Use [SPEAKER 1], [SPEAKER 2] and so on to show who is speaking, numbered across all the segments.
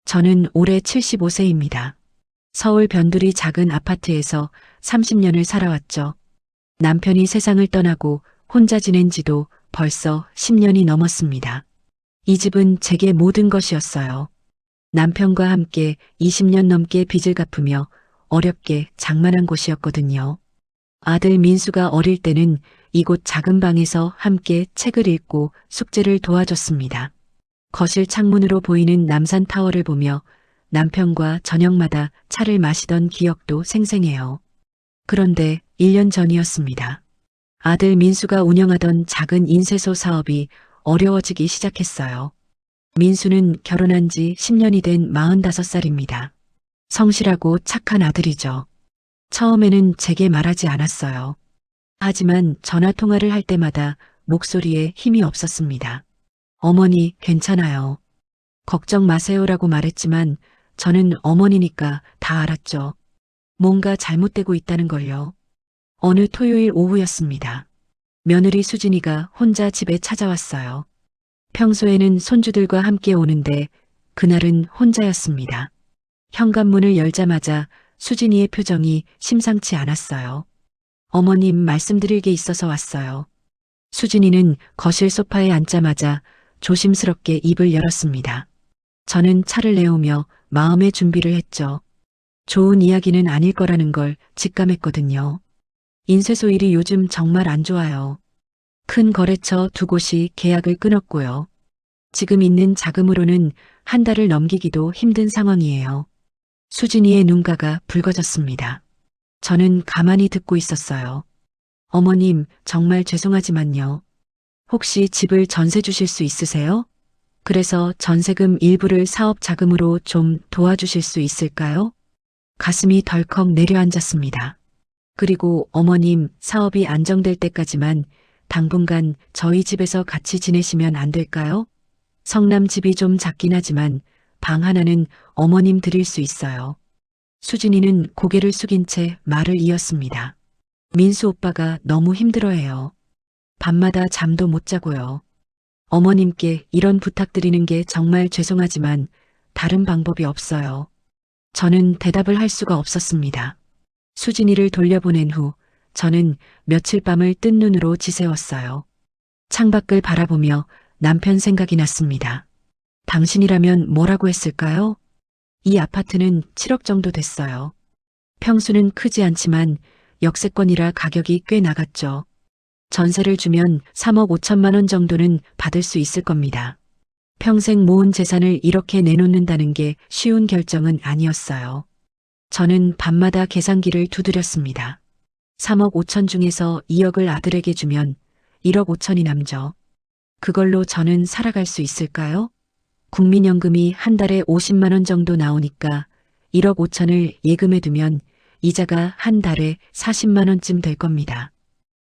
[SPEAKER 1] 저는 올해 75세입니다. 서울 변두리 작은 아파트에서 30년을 살아왔죠. 남편이 세상을 떠나고 혼자 지낸 지도 벌써 10년이 넘었습니다. 이 집은 제게 모든 것이었어요. 남편과 함께 20년 넘게 빚을 갚으며 어렵게 장만한 곳이었거든요. 아들 민수가 어릴 때는 이곳 작은 방에서 함께 책을 읽고 숙제를 도와줬습니다. 거실 창문으로 보이는 남산타워를 보며 남편과 저녁마다 차를 마시던 기억도 생생해요. 그런데 1년 전이었습니다. 아들 민수가 운영하던 작은 인쇄소 사업이 어려워지기 시작했어요. 민수는 결혼한 지 10년이 된 45살입니다. 성실하고 착한 아들이죠. 처음에는 제게 말하지 않았어요. 하지만 전화 통화를 할 때마다 목소리에 힘이 없었습니다. 어머니, 괜찮아요. 걱정 마세요라고 말했지만 저는 어머니니까 다 알았죠. 뭔가 잘못되고 있다는 걸요. 어느 토요일 오후였습니다. 며느리 수진이가 혼자 집에 찾아왔어요. 평소에는 손주들과 함께 오는데 그날은 혼자였습니다. 현관문을 열자마자 수진이의 표정이 심상치 않았어요. 어머님 말씀드릴 게 있어서 왔어요. 수진이는 거실 소파에 앉자마자 조심스럽게 입을 열었습니다. 저는 차를 내오며 마음의 준비를 했죠. 좋은 이야기는 아닐 거라는 걸 직감했거든요. 인쇄소 일이 요즘 정말 안 좋아요. 큰 거래처 두 곳이 계약을 끊었고요. 지금 있는 자금으로는 한 달을 넘기기도 힘든 상황이에요. 수진이의 눈가가 붉어졌습니다. 저는 가만히 듣고 있었어요. 어머님, 정말 죄송하지만요. 혹시 집을 전세 주실 수 있으세요? 그래서 전세금 일부를 사업 자금으로 좀 도와주실 수 있을까요? 가슴이 덜컥 내려앉았습니다. 그리고 어머님, 사업이 안정될 때까지만 당분간 저희 집에서 같이 지내시면 안 될까요? 성남 집이 좀 작긴 하지만 방 하나는 어머님 드릴 수 있어요. 수진이는 고개를 숙인 채 말을 이었습니다. 민수 오빠가 너무 힘들어해요. 밤마다 잠도 못 자고요. 어머님께 이런 부탁드리는 게 정말 죄송하지만 다른 방법이 없어요. 저는 대답을 할 수가 없었습니다. 수진이를 돌려보낸 후 저는 며칠 밤을 뜬 눈으로 지새웠어요. 창밖을 바라보며 남편 생각이 났습니다. 당신이라면 뭐라고 했을까요? 이 아파트는 7억 정도 됐어요. 평수는 크지 않지만 역세권이라 가격이 꽤 나갔죠. 전세를 주면 3억 5천만 원 정도는 받을 수 있을 겁니다. 평생 모은 재산을 이렇게 내놓는다는 게 쉬운 결정은 아니었어요. 저는 밤마다 계산기를 두드렸습니다. 3억 5천 중에서 2억을 아들에게 주면 1억 5천이 남죠. 그걸로 저는 살아갈 수 있을까요? 국민연금이 한 달에 50만 원 정도 나오니까 1억 5천을 예금해 두면 이자가 한 달에 40만 원쯤 될 겁니다.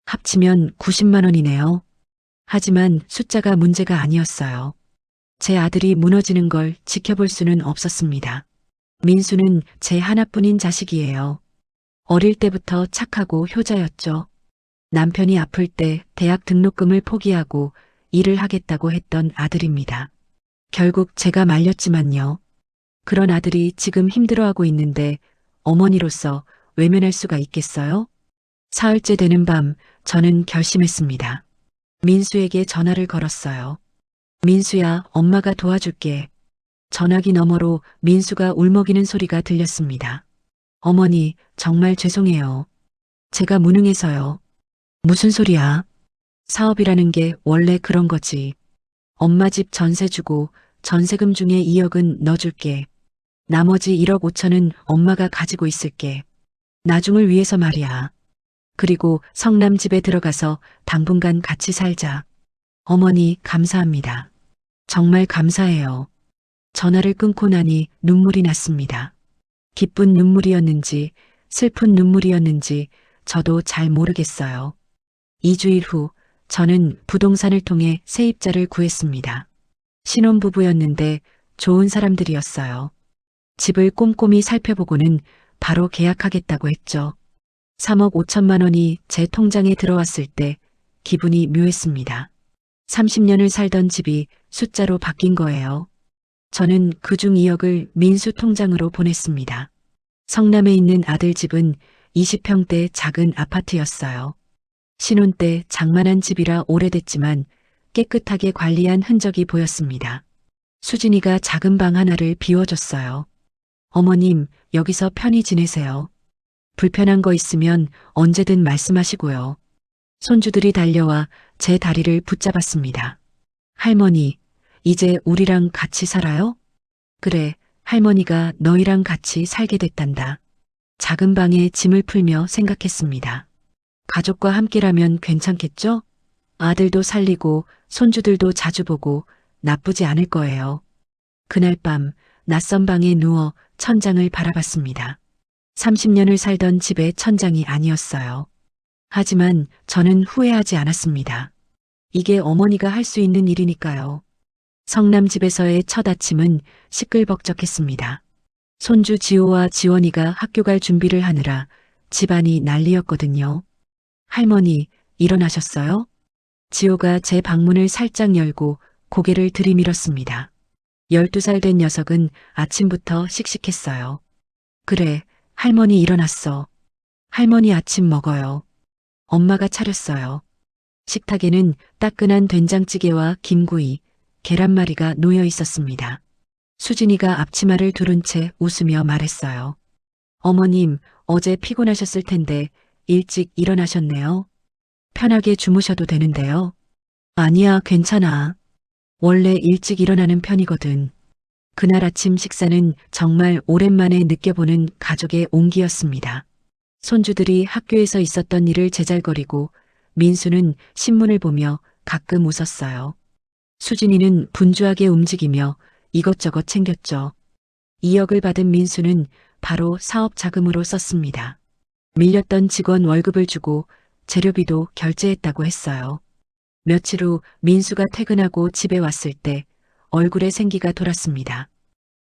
[SPEAKER 1] 합치면 90만 원이네요. 하지만 숫자가 문제가 아니었어요. 제 아들이 무너지는 걸 지켜볼 수는 없었습니다. 민수는 제 하나뿐인 자식이에요. 어릴 때부터 착하고 효자였죠. 남편이 아플 때 대학 등록금을 포기하고 일을 하겠다고 했던 아들입니다. 결국 제가 말렸지만요. 그런 아들이 지금 힘들어하고 있는데 어머니로서 외면할 수가 있겠어요? 사흘째 되는 밤 저는 결심했습니다. 민수에게 전화를 걸었어요. 민수야, 엄마가 도와줄게. 전화기 너머로 민수가 울먹이는 소리가 들렸습니다. 어머니, 정말 죄송해요. 제가 무능해서요. 무슨 소리야? 사업이라는 게 원래 그런 거지. 엄마 집 전세 주고 전세금 중에 2억은 너 줄게. 나머지 1억 5천은 엄마가 가지고 있을게. 나중을 위해서 말이야. 그리고 성남 집에 들어가서 당분간 같이 살자. 어머니, 감사합니다. 정말 감사해요. 전화를 끊고 나니 눈물이 났습니다. 기쁜 눈물이었는지 슬픈 눈물이었는지 저도 잘 모르겠어요. 2주일 후 저는 부동산을 통해 세입자를 구했습니다. 신혼부부였는데 좋은 사람들이었어요. 집을 꼼꼼히 살펴보고는 바로 계약하겠다고 했죠. 3억 5천만 원이 제 통장에 들어왔을 때 기분이 묘했습니다. 30년을 살던 집이 숫자로 바뀐 거예요. 저는 그중 2억을 민수 통장으로 보냈습니다. 성남에 있는 아들 집은 20평대 작은 아파트였어요. 신혼 때 장만한 집이라 오래됐지만 깨끗하게 관리한 흔적이 보였습니다. 수진이가 작은 방 하나를 비워줬어요. 어머님, 여기서 편히 지내세요. 불편한 거 있으면 언제든 말씀하시고요. 손주들이 달려와 제 다리를 붙잡았습니다. 할머니, 이제 우리랑 같이 살아요? 그래, 할머니가 너희랑 같이 살게 됐단다. 작은 방에 짐을 풀며 생각했습니다. 가족과 함께라면 괜찮겠죠? 아들도 살리고 손주들도 자주 보고 나쁘지 않을 거예요. 그날 밤 낯선 방에 누워 천장을 바라봤습니다. 30년을 살던 집의 천장이 아니었어요. 하지만 저는 후회하지 않았습니다. 이게 어머니가 할 수 있는 일이니까요. 성남 집에서의 첫 아침은 시끌벅적했습니다. 손주 지호와 지원이가 학교 갈 준비를 하느라 집안이 난리였거든요. 할머니, 일어나셨어요? 지호가 제 방문을 살짝 열고 고개를 들이밀었습니다. 12살 된 녀석은 아침부터 씩씩했어요. 그래, 할머니 일어났어. 할머니 아침 먹어요. 엄마가 차렸어요. 식탁에는 따끈한 된장찌개와 김구이, 계란말이가 놓여 있었습니다. 수진이가 앞치마를 두른 채 웃으며 말했어요. 어머님, 어제 피곤하셨을 텐데 일찍 일어나셨네요. 편하게 주무셔도 되는데요. 아니야, 괜찮아. 원래 일찍 일어나는 편이거든. 그날 아침 식사는 정말 오랜만에 느껴보는 가족의 온기였습니다. 손주들이 학교에서 있었던 일을 제잘거리고 민수는 신문을 보며 가끔 웃었어요. 수진이는 분주하게 움직이며 이것저것 챙겼죠. 2억을 받은 민수는 바로 사업 자금으로 썼습니다. 밀렸던 직원 월급을 주고 재료비도 결제했다고 했어요. 며칠 후 민수가 퇴근하고 집에 왔을 때 얼굴에 생기가 돌았습니다.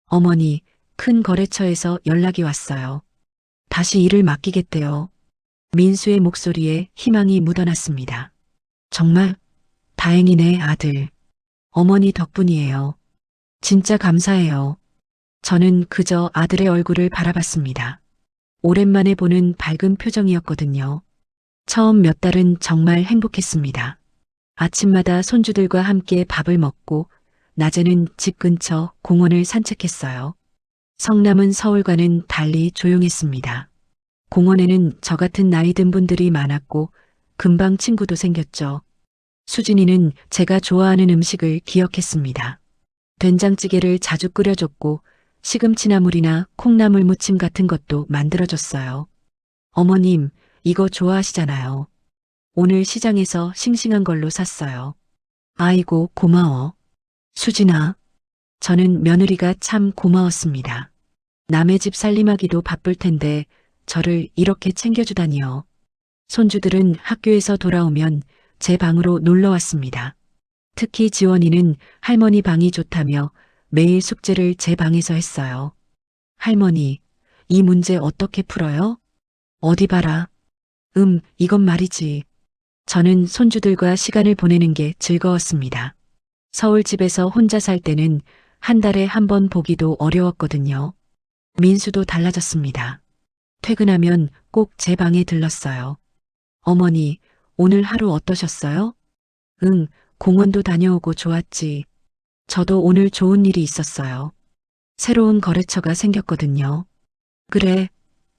[SPEAKER 1] 어머니, 큰 거래처에서 연락이 왔어요. 다시 일을 맡기겠대요. 민수의 목소리에 희망이 묻어났습니다. 정말 다행이네, 아들. 어머니 덕분이에요. 진짜 감사해요. 저는 그저 아들의 얼굴을 바라봤습니다. 오랜만에 보는 밝은 표정이었거든요. 처음 몇 달은 정말 행복했습니다. 아침마다 손주들과 함께 밥을 먹고 낮에는 집 근처 공원을 산책했어요. 성남은 서울과는 달리 조용했습니다. 공원에는 저 같은 나이 든 분들이 많았고 금방 친구도 생겼죠. 수진이는 제가 좋아하는 음식을 기억했습니다. 된장찌개를 자주 끓여줬고 시금치나물이나 콩나물 무침 같은 것도 만들어줬어요. 어머님, 이거 좋아하시잖아요. 오늘 시장에서 싱싱한 걸로 샀어요. 아이고, 고마워. 수진아, 저는 며느리가 참 고마웠습니다. 남의 집 살림하기도 바쁠 텐데 저를 이렇게 챙겨주다니요. 손주들은 학교에서 돌아오면 제 방으로 놀러 왔습니다. 특히 지원이는 할머니 방이 좋다며 매일 숙제를 제 방에서 했어요. 할머니, 이 문제 어떻게 풀어요? 어디 봐라. 이건 말이지. 저는 손주들과 시간을 보내는 게 즐거웠습니다. 서울 집에서 혼자 살 때는 한 달에 한 번 보기도 어려웠거든요. 민수도 달라졌습니다. 퇴근하면 꼭 제 방에 들렀어요. 어머니, 오늘 하루 어떠셨어요? 응, 공원도 다녀오고 좋았지. 저도 오늘 좋은 일이 있었어요. 새로운 거래처가 생겼거든요. 그래,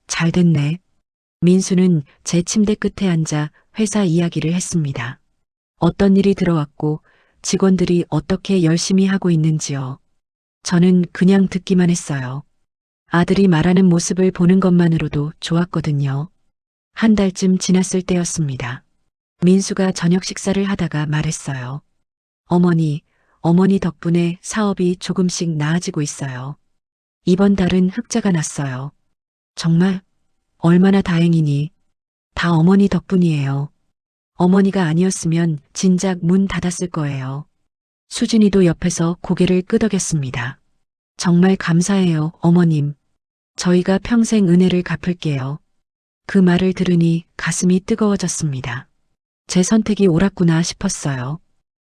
[SPEAKER 1] 잘 됐네. 민수는 제 침대 끝에 앉아 회사 이야기를 했습니다. 어떤 일이 들어왔고 직원들이 어떻게 열심히 하고 있는지요. 저는 그냥 듣기만 했어요. 아들이 말하는 모습을 보는 것만으로도 좋았거든요. 한 달쯤 지났을 때였습니다. 민수가 저녁 식사를 하다가 말했어요. 어머니 덕분에 사업이 조금씩 나아지고 있어요. 이번 달은 흑자가 났어요. 정말 얼마나 다행이니. 다 어머니 덕분이에요. 어머니가 아니었으면 진작 문 닫았을 거예요. 수진이도 옆에서 고개를 끄덕였습니다. 정말 감사해요, 어머님. 저희가 평생 은혜를 갚을게요. 그 말을 들으니 가슴이 뜨거워졌습니다. 제 선택이 옳았구나 싶었어요.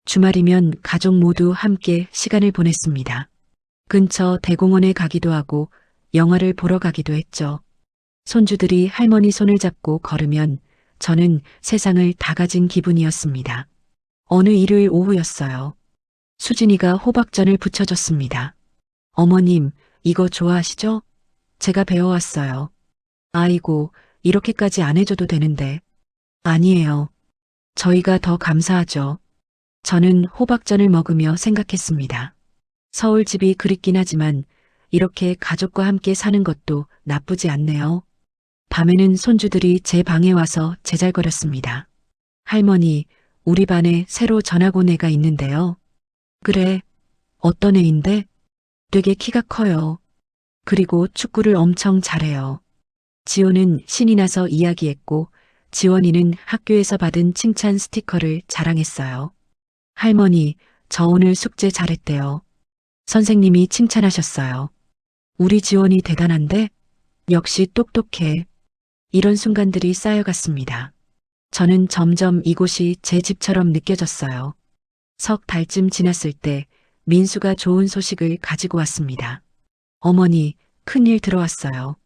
[SPEAKER 1] 주말이면 가족 모두 함께 시간을 보냈습니다. 근처 대공원에 가기도 하고 영화를 보러 가기도 했죠. 손주들이 할머니 손을 잡고 걸으면 저는 세상을 다 가진 기분이었습니다. 어느 일요일 오후였어요. 수진이가 호박전을 부쳐줬습니다. 어머님, 이거 좋아하시죠? 제가 배워왔어요. 아이고, 이렇게까지 안 해줘도 되는데. 아니에요. 저희가 더 감사하죠. 저는 호박전을 먹으며 생각했습니다. 서울 집이 그립긴 하지만 이렇게 가족과 함께 사는 것도 나쁘지 않네요. 밤에는 손주들이 제 방에 와서 제잘거렸습니다. 할머니, 우리 반에 새로 전학 온 애가 있는데요. 그래, 어떤 애인데? 되게 키가 커요. 그리고 축구를 엄청 잘해요. 지호는 신이 나서 이야기했고 지원이는 학교에서 받은 칭찬 스티커를 자랑했어요. 할머니, 저 오늘 숙제 잘했대요. 선생님이 칭찬하셨어요. 우리 지원이 대단한데? 역시 똑똑해. 이런 순간들이 쌓여갔습니다. 저는 점점 이곳이 제 집처럼 느껴졌어요. 석 달쯤 지났을 때 민수가 좋은 소식을 가지고 왔습니다. 어머니, 큰일 들어왔어요.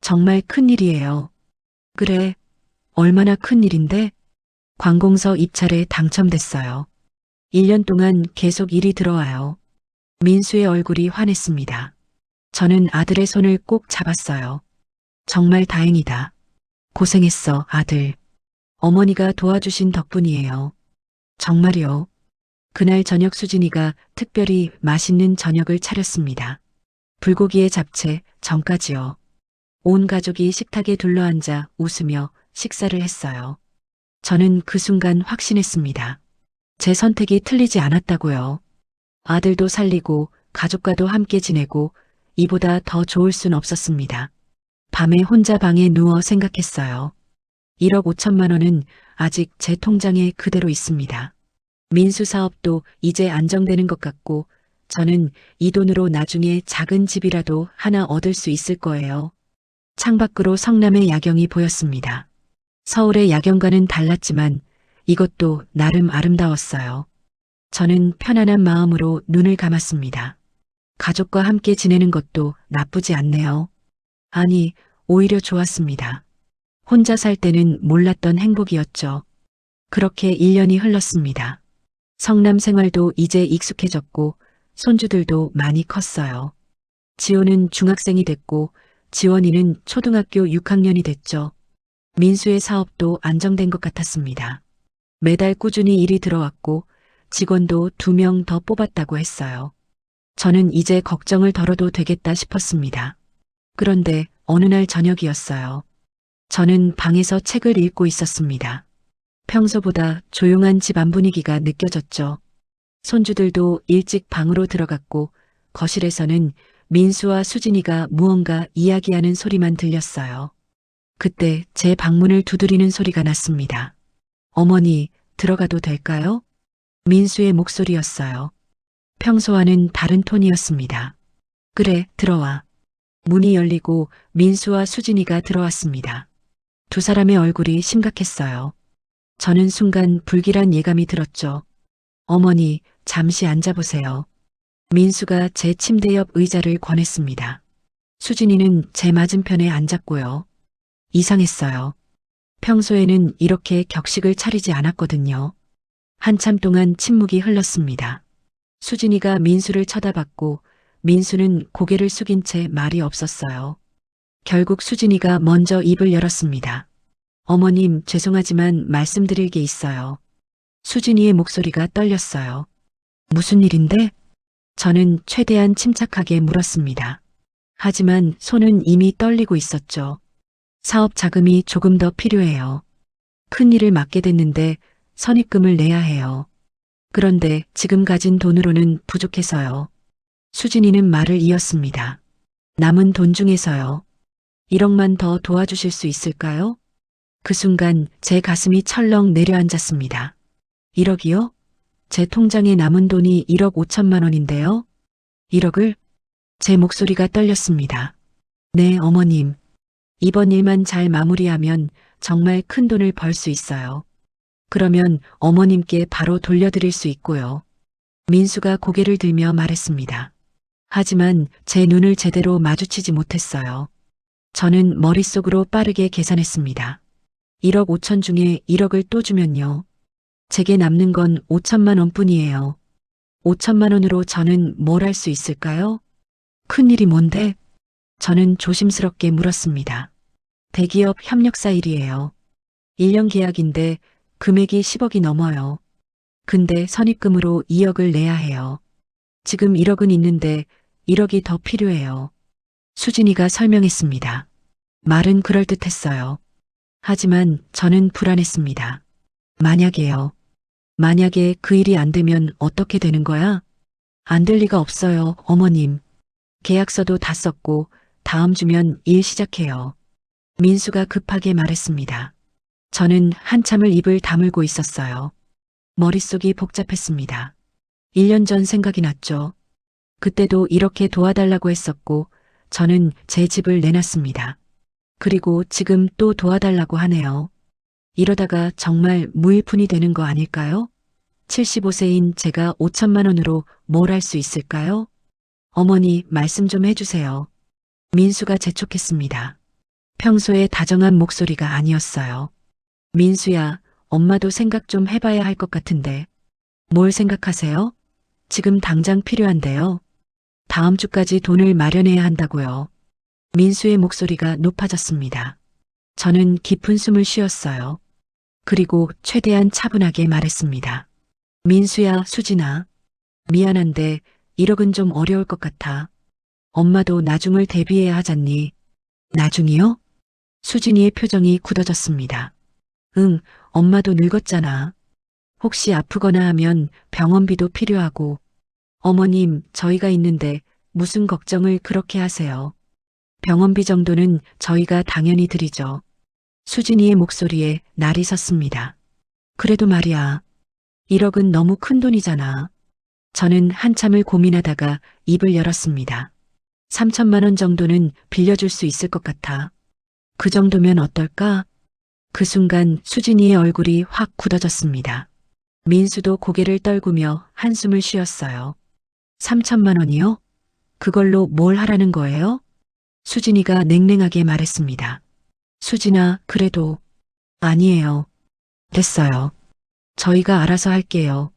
[SPEAKER 1] 정말 큰일이에요. 그래, 얼마나 큰일인데? 관공서 입찰에 당첨됐어요. 1년 동안 계속 일이 들어와요. 민수의 얼굴이 환했습니다. 저는 아들의 손을 꼭 잡았어요. 정말 다행이다. 고생했어, 아들. 어머니가 도와주신 덕분이에요. 정말요. 그날 저녁 수진이가 특별히 맛있는 저녁을 차렸습니다. 불고기에 잡채, 전까지요. 온 가족이 식탁에 둘러앉아 웃으며 식사를 했어요. 저는 그 순간 확신했습니다. 제 선택이 틀리지 않았다고요. 아들도 살리고 가족과도 함께 지내고 이보다 더 좋을 순 없었습니다. 밤에 혼자 방에 누워 생각했어요. 1억 5천만 원은 아직 제 통장에 그대로 있습니다. 민수 사업도 이제 안정되는 것 같고 저는 이 돈으로 나중에 작은 집이라도 하나 얻을 수 있을 거예요. 창밖으로 성남의 야경이 보였습니다. 서울의 야경과는 달랐지만 이것도 나름 아름다웠어요. 저는 편안한 마음으로 눈을 감았습니다. 가족과 함께 지내는 것도 나쁘지 않네요. 아니, 오히려 좋았습니다. 혼자 살 때는 몰랐던 행복이었죠. 그렇게 1년이 흘렀습니다. 성남 생활도 이제 익숙해졌고 손주들도 많이 컸어요. 지호는 중학생이 됐고 지원이는 초등학교 6학년이 됐죠. 민수의 사업도 안정된 것 같았습니다. 매달 꾸준히 일이 들어왔고 직원도 2명 더 뽑았다고 했어요. 저는 이제 걱정을 덜어도 되겠다 싶었습니다. 그런데 어느 날 저녁이었어요. 저는 방에서 책을 읽고 있었습니다. 평소보다 조용한 집 안 분위기가 느껴졌죠. 손주들도 일찍 방으로 들어갔고 거실에서는 민수와 수진이가 무언가 이야기하는 소리만 들렸어요. 그때 제 방문을 두드리는 소리가 났습니다. 어머니, 들어가도 될까요? 민수의 목소리였어요. 평소와는 다른 톤이었습니다. 그래, 들어와. 문이 열리고 민수와 수진이가 들어왔습니다. 두 사람의 얼굴이 심각했어요. 저는 순간 불길한 예감이 들었죠. 어머니, 잠시 앉아보세요. 민수가 제 침대 옆 의자를 권했습니다. 수진이는 제 맞은편에 앉았고요. 이상했어요. 평소에는 이렇게 격식을 차리지 않았거든요. 한참 동안 침묵이 흘렀습니다. 수진이가 민수를 쳐다봤고 민수는 고개를 숙인 채 말이 없었어요. 결국 수진이가 먼저 입을 열었습니다. 어머님, 죄송하지만 말씀드릴 게 있어요. 수진이의 목소리가 떨렸어요. 무슨 일인데? 저는 최대한 침착하게 물었습니다. 하지만 손은 이미 떨리고 있었죠. 사업 자금이 조금 더 필요해요. 큰 일을 맡게 됐는데 선입금을 내야 해요. 그런데 지금 가진 돈으로는 부족해서요. 수진이는 말을 이었습니다. 남은 돈 중에서요. 1억만 더 도와주실 수 있을까요? 그 순간 제 가슴이 철렁 내려앉았습니다. 1억이요? 제 통장에 남은 돈이 1억 5천만 원인데요. 1억을? 제 목소리가 떨렸습니다. 네, 어머님. 이번 일만 잘 마무리하면 정말 큰 돈을 벌 수 있어요. 그러면 어머님께 바로 돌려드릴 수 있고요. 민수가 고개를 들며 말했습니다. 하지만 제 눈을 제대로 마주치지 못했어요. 저는 머릿속으로 빠르게 계산했습니다. 1억 5천 중에 1억을 또 주면요. 제게 남는 건 5천만 원뿐이에요. 5천만 원으로 저는 뭘 할 수 있을까요? 큰일이 뭔데? 저는 조심스럽게 물었습니다. 대기업 협력사 일이에요. 1년 계약인데 금액이 10억이 넘어요. 근데 선입금으로 2억을 내야 해요. 지금 1억은 있는데 1억이 더 필요해요. 수진이가 설명했습니다. 말은 그럴듯했어요. 하지만 저는 불안했습니다. 만약에요. 만약에 그 일이 안 되면 어떻게 되는 거야? 안 될 리가 없어요, 어머님. 계약서도 다 썼고 다음 주면 일 시작해요. 민수가 급하게 말했습니다. 저는 한참을 입을 다물고 있었어요. 머릿속이 복잡했습니다. 1년 전 생각이 났죠. 그때도 이렇게 도와달라고 했었고 저는 제 집을 내놨습니다. 그리고 지금 또 도와달라고 하네요. 이러다가 정말 무일푼이 되는 거 아닐까요? 75세인 제가 5천만 원으로 뭘 할 수 있을까요? 어머니 말씀 좀 해주세요. 민수가 재촉했습니다. 평소에 다정한 목소리가 아니었어요. 민수야, 엄마도 생각 좀 해봐야 할 것 같은데. 뭘 생각하세요? 지금 당장 필요한데요. 다음 주까지 돈을 마련해야 한다고요. 민수의 목소리가 높아졌습니다. 저는 깊은 숨을 쉬었어요. 그리고 최대한 차분하게 말했습니다. 민수야, 수진아. 미안한데 1억은 좀 어려울 것 같아. 엄마도 나중을 대비해야 하잖니. 나중이요? 수진이의 표정이 굳어졌습니다. 응, 엄마도 늙었잖아. 혹시 아프거나 하면 병원비도 필요하고. 어머님, 저희가 있는데 무슨 걱정을 그렇게 하세요. 병원비 정도는 저희가 당연히 드리죠. 수진이의 목소리에 날이 섰습니다. 그래도 말이야. 1억은 너무 큰 돈이잖아. 저는 한참을 고민하다가 입을 열었습니다. 3천만 원 정도는 빌려줄 수 있을 것 같아. 그 정도면 어떨까? 그 순간 수진이의 얼굴이 확 굳어졌습니다. 민수도 고개를 떨구며 한숨을 쉬었어요. 3천만 원이요? 그걸로 뭘 하라는 거예요? 수진이가 냉랭하게 말했습니다. 수진아, 그래도. 아니에요. 됐어요. 저희가 알아서 할게요.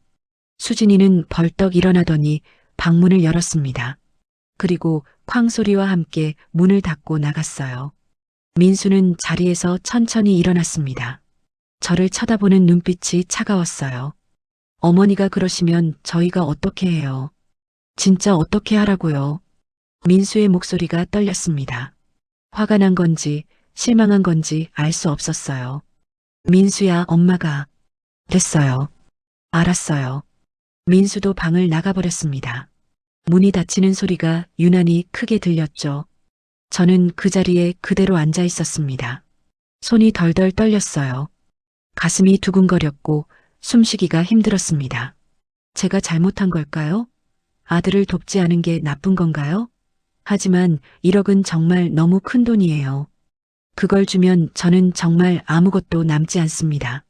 [SPEAKER 1] 수진이는 벌떡 일어나더니 방문을 열었습니다. 그리고 쾅 소리와 함께 문을 닫고 나갔어요. 민수는 자리에서 천천히 일어났습니다. 저를 쳐다보는 눈빛이 차가웠어요. 어머니가 그러시면 저희가 어떻게 해요? 진짜 어떻게 하라고요? 민수의 목소리가 떨렸습니다. 화가 난 건지 실망한 건지 알 수 없었어요. 민수야, 엄마가. 됐어요. 알았어요. 민수도 방을 나가버렸습니다. 문이 닫히는 소리가 유난히 크게 들렸죠. 저는 그 자리에 그대로 앉아 있었습니다. 손이 덜덜 떨렸어요. 가슴이 두근거렸고 숨쉬기가 힘들었습니다. 제가 잘못한 걸까요? 아들을 돕지 않은 게 나쁜 건가요? 하지만 1억은 정말 너무 큰 돈이에요. 그걸 주면 저는 정말 아무것도 남지 않습니다.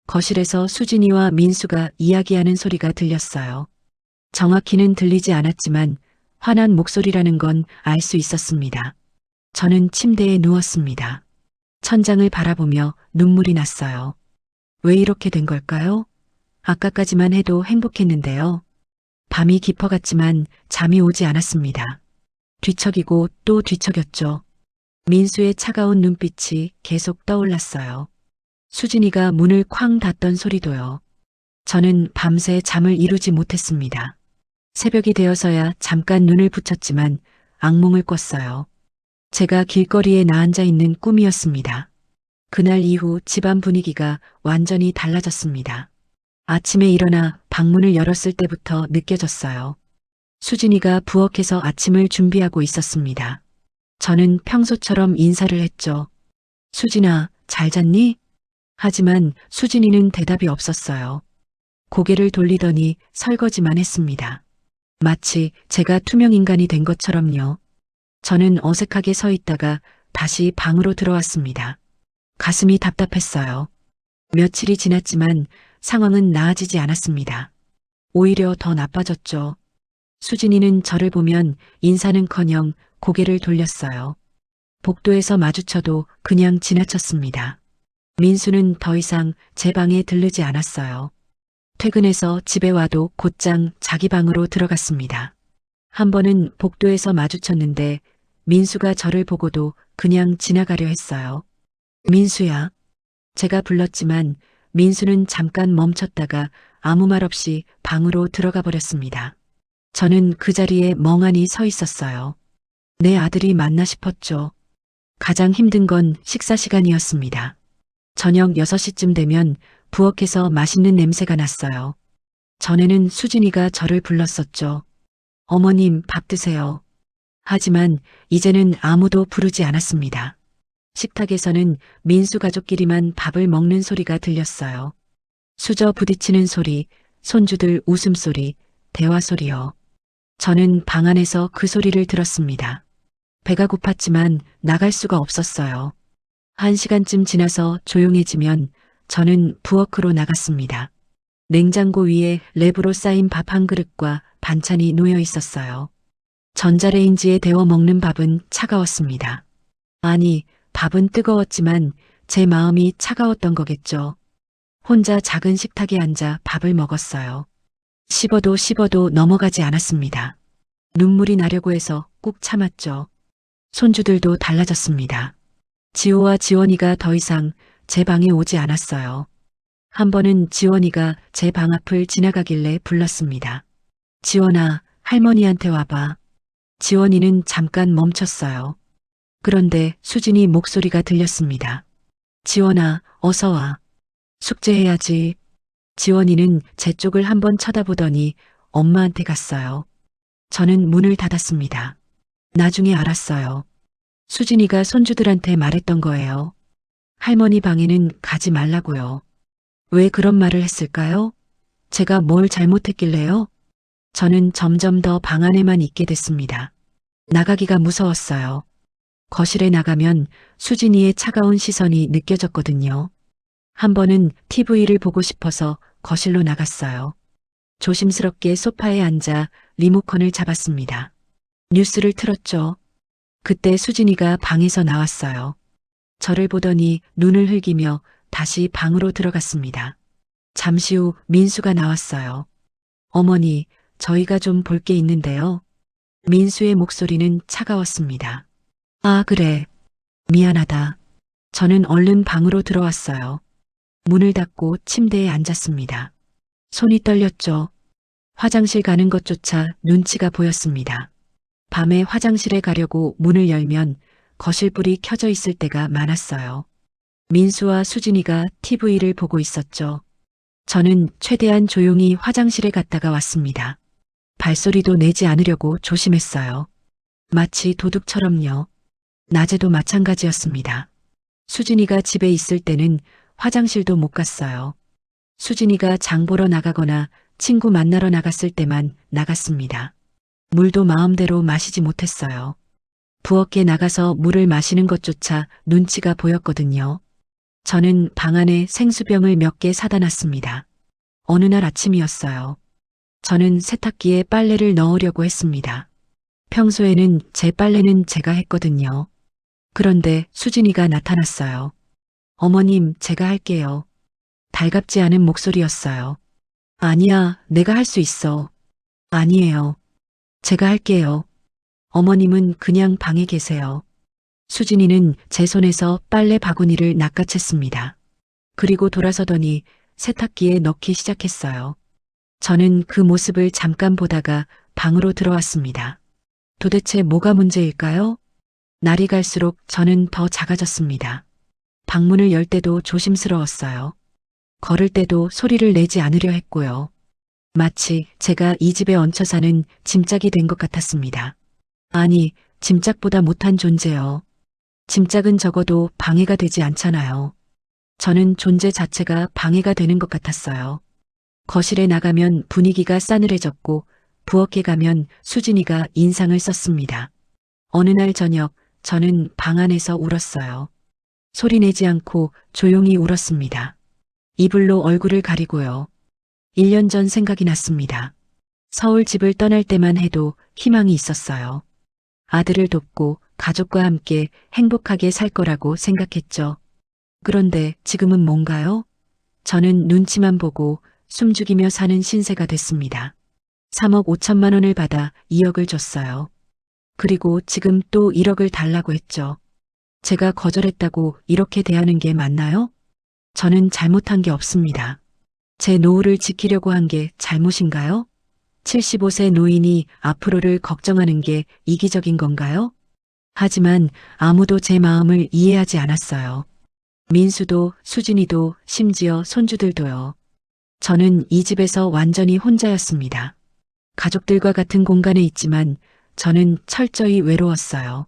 [SPEAKER 1] 거실에서 수진이와 민수가 이야기하는 소리가 들렸어요. 정확히는 들리지 않았지만 화난 목소리라는 건 알 수 있었습니다. 저는 침대에 누웠습니다. 천장을 바라보며 눈물이 났어요. 왜 이렇게 된 걸까요? 아까까지만 해도 행복했는데요. 밤이 깊어갔지만 잠이 오지 않았습니다. 뒤척이고 또 뒤척였죠. 민수의 차가운 눈빛이 계속 떠올랐어요. 수진이가 문을 쾅 닫던 소리도요. 저는 밤새 잠을 이루지 못했습니다. 새벽이 되어서야 잠깐 눈을 붙였지만 악몽을 꿨어요. 제가 길거리에 나앉아 있는 꿈이었습니다. 그날 이후 집안 분위기가 완전히 달라졌습니다. 아침에 일어나 방문을 열었을 때부터 느껴졌어요. 수진이가 부엌에서 아침을 준비하고 있었습니다. 저는 평소처럼 인사를 했죠. 수진아, 잘 잤니? 하지만 수진이는 대답이 없었어요. 고개를 돌리더니 설거지만 했습니다. 마치 제가 투명인간이 된 것처럼요. 저는 어색하게 서 있다가 다시 방으로 들어왔습니다. 가슴이 답답했어요. 며칠이 지났지만 상황은 나아지지 않았습니다. 오히려 더 나빠졌죠. 수진이는 저를 보면 인사는커녕 고개를 돌렸어요. 복도에서 마주쳐도 그냥 지나쳤습니다. 민수는 더 이상 제 방에 들르지 않았어요. 퇴근해서 집에 와도 곧장 자기 방으로 들어갔습니다. 한 번은 복도에서 마주쳤는데 민수가 저를 보고도 그냥 지나가려 했어요. 민수야. 제가 불렀지만 민수는 잠깐 멈췄다가 아무 말 없이 방으로 들어가 버렸습니다. 저는 그 자리에 멍하니 서 있었어요. 내 아들이 맞나 싶었죠. 가장 힘든 건 식사 시간이었습니다. 저녁 6시쯤 되면 부엌에서 맛있는 냄새가 났어요. 전에는 수진이가 저를 불렀었죠. 어머님, 밥 드세요. 하지만 이제는 아무도 부르지 않았습니다. 식탁에서는 민수 가족끼리만 밥을 먹는 소리가 들렸어요. 수저 부딪히는 소리, 손주들 웃음소리, 대화 소리요. 저는 방 안에서 그 소리를 들었습니다. 배가 고팠지만 나갈 수가 없었어요. 1시간쯤 지나서 조용해지면 저는 부엌으로 나갔습니다. 냉장고 위에 랩으로 쌓인 밥 한 그릇과 반찬이 놓여 있었어요. 전자레인지에 데워 먹는 밥은 차가웠습니다. 아니, 밥은 뜨거웠지만 제 마음이 차가웠던 거겠죠. 혼자 작은 식탁에 앉아 밥을 먹었어요. 씹어도 넘어가지 않았습니다. 눈물이 나려고 해서 꾹 참았죠. 손주들도 달라졌습니다. 지호와 지원이가 더 이상 제 방에 오지 않았어요. 한 번은 지원이가 제 방 앞을 지나가길래 불렀습니다. 지원아, 할머니한테 와봐. 지원이는 잠깐 멈췄어요. 그런데 수진이 목소리가 들렸습니다. 지원아, 어서 와. 숙제해야지. 지원이는 제 쪽을 한번 쳐다보더니 엄마한테 갔어요. 저는 문을 닫았습니다. 나중에 알았어요. 수진이가 손주들한테 말했던 거예요. 할머니 방에는 가지 말라고요. 왜 그런 말을 했을까요? 제가 뭘 잘못했길래요? 저는 점점 더 방 안에만 있게 됐습니다. 나가기가 무서웠어요. 거실에 나가면 수진이의 차가운 시선이 느껴졌거든요. 한 번은 TV를 보고 싶어서 거실로 나갔어요. 조심스럽게 소파에 앉아 리모컨을 잡았습니다. 뉴스를 틀었죠. 그때 수진이가 방에서 나왔어요. 저를 보더니 눈을 흘기며 다시 방으로 들어갔습니다. 잠시 후 민수가 나왔어요. 어머니, 저희가 좀 볼 게 있는데요. 민수의 목소리는 차가웠습니다. 아, 그래. 미안하다. 저는 얼른 방으로 들어왔어요. 문을 닫고 침대에 앉았습니다. 손이 떨렸죠. 화장실 가는 것조차 눈치가 보였습니다. 밤에 화장실에 가려고 문을 열면 거실불이 켜져 있을 때가 많았어요. 민수와 수진이가 TV를 보고 있었죠. 저는 최대한 조용히 화장실에 갔다가 왔습니다. 발소리도 내지 않으려고 조심했어요. 마치 도둑처럼요. 낮에도 마찬가지였습니다. 수진이가 집에 있을 때는 화장실도 못 갔어요. 수진이가 장 보러 나가거나 친구 만나러 나갔을 때만 나갔습니다. 물도 마음대로 마시지 못했어요. 부엌에 나가서 물을 마시는 것조차 눈치가 보였거든요. 저는 방 안에 생수병을 몇 개 사다 놨습니다. 어느 날 아침이었어요. 저는 세탁기에 빨래를 넣으려고 했습니다. 평소에는 제 빨래는 제가 했거든요. 그런데 수진이가 나타났어요. 어머님, 제가 할게요. 달갑지 않은 목소리였어요. 아니야, 내가 할 수 있어. 아니에요. 제가 할게요. 어머님은 그냥 방에 계세요. 수진이는 제 손에서 빨래 바구니를 낚아챘습니다. 그리고 돌아서더니 세탁기에 넣기 시작했어요. 저는 그 모습을 잠깐 보다가 방으로 들어왔습니다. 도대체 뭐가 문제일까요? 날이 갈수록 저는 더 작아졌습니다. 방문을 열 때도 조심스러웠어요. 걸을 때도 소리를 내지 않으려 했고요. 마치 제가 이 집에 얹혀 사는 짐짝이 된 것 같았습니다. 아니, 짐짝보다 못한 존재요. 짐짝은 적어도 방해가 되지 않잖아요. 저는 존재 자체가 방해가 되는 것 같았어요. 거실에 나가면 분위기가 싸늘해졌고 부엌에 가면 수진이가 인상을 썼습니다. 어느 날 저녁 저는 방 안에서 울었어요. 소리내지 않고 조용히 울었습니다. 이불로 얼굴을 가리고요. 1년 전 생각이 났습니다. 서울 집을 떠날 때만 해도 희망이 있었어요. 아들을 돕고 가족과 함께 행복하게 살 거라고 생각했죠. 그런데 지금은 뭔가요? 저는 눈치만 보고 숨죽이며 사는 신세가 됐습니다. 3억 5천만 원을 받아 2억을 줬어요. 그리고 지금 또 1억을 달라고 했죠. 제가 거절했다고 이렇게 대하는 게 맞나요? 저는 잘못한 게 없습니다. 제 노후를 지키려고 한 게 잘못인가요? 75세 노인이 앞으로를 걱정하는 게 이기적인 건가요? 하지만 아무도 제 마음을 이해하지 않았어요. 민수도, 수진이도, 심지어 손주들도요. 저는 이 집에서 완전히 혼자였습니다. 가족들과 같은 공간에 있지만 저는 철저히 외로웠어요.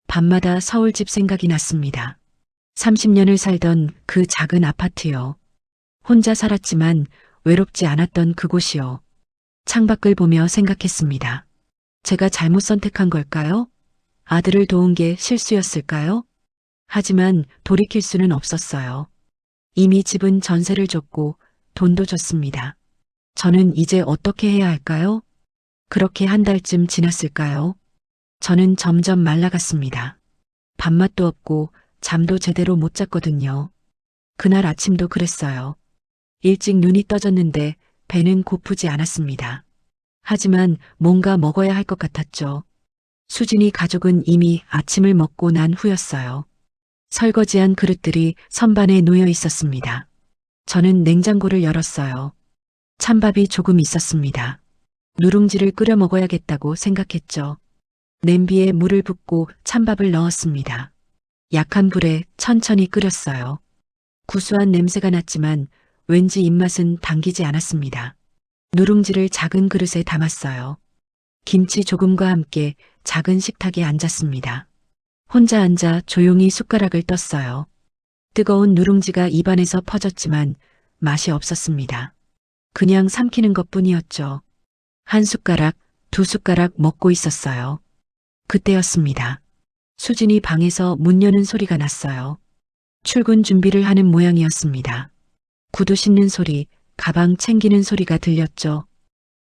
[SPEAKER 1] 밤마다 서울집 생각이 났습니다. 30년을 살던 그 작은 아파트요. 혼자 살았지만 외롭지 않았던 그곳이요. 창밖을 보며 생각했습니다. 제가 잘못 선택한 걸까요? 아들을 도운 게 실수였을까요? 하지만 돌이킬 수는 없었어요. 이미 집은 전세를 줬고 돈도 줬습니다. 저는 이제 어떻게 해야 할까요? 그렇게 한 달쯤 지났을까요? 저는 점점 말라갔습니다. 밥맛도 없고 잠도 제대로 못 잤거든요. 그날 아침도 그랬어요. 일찍 눈이 떠졌는데 배는 고프지 않았습니다. 하지만 뭔가 먹어야 할 것 같았죠. 수진이 가족은 이미 아침을 먹고 난 후였어요. 설거지한 그릇들이 선반에 놓여 있었습니다. 저는 냉장고를 열었어요. 찬밥이 조금 있었습니다. 누룽지를 끓여 먹어야겠다고 생각했죠. 냄비에 물을 붓고 찬밥을 넣었습니다. 약한 불에 천천히 끓였어요. 구수한 냄새가 났지만 왠지 입맛은 당기지 않았습니다. 누룽지를 작은 그릇에 담았어요. 김치 조금과 함께 작은 식탁에 앉았습니다. 혼자 앉아 조용히 숟가락을 떴어요. 뜨거운 누룽지가 입안에서 퍼졌지만 맛이 없었습니다. 그냥 삼키는 것뿐이었죠. 한 숟가락, 두 숟가락 먹고 있었어요. 그때였습니다. 수진이 방에서 문 여는 소리가 났어요. 출근 준비를 하는 모양이었습니다. 구두 신는 소리, 가방 챙기는 소리가 들렸죠.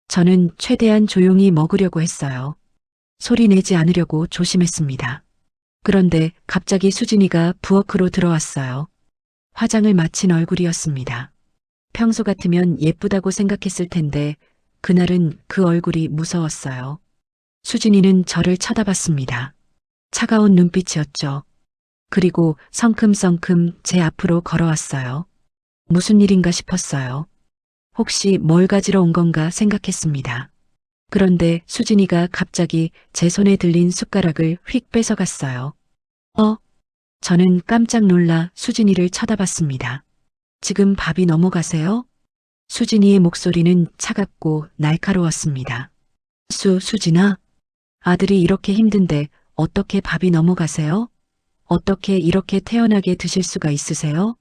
[SPEAKER 1] 저는 최대한 조용히 먹으려고 했어요. 소리 내지 않으려고 조심했습니다. 그런데 갑자기 수진이가 부엌으로 들어왔어요. 화장을 마친 얼굴이었습니다. 평소 같으면 예쁘다고 생각했을 텐데 그날은 그 얼굴이 무서웠어요. 수진이는 저를 쳐다봤습니다. 차가운 눈빛이었죠. 그리고 성큼성큼 제 앞으로 걸어왔어요. 무슨 일인가 싶었어요. 혹시 뭘 가지러 온 건가 생각했습니다. 그런데 수진이가 갑자기 제 손에 들린 숟가락을 휙 뺏어갔어요. 저는 깜짝 놀라 수진이를 쳐다봤습니다. 지금 밥이 넘어가세요? 수진이의 목소리는 차갑고 날카로웠습니다. 수진아, 아들이 이렇게 힘든데 어떻게 밥이 넘어가세요? 어떻게 이렇게 태연하게 드실 수가 있으세요?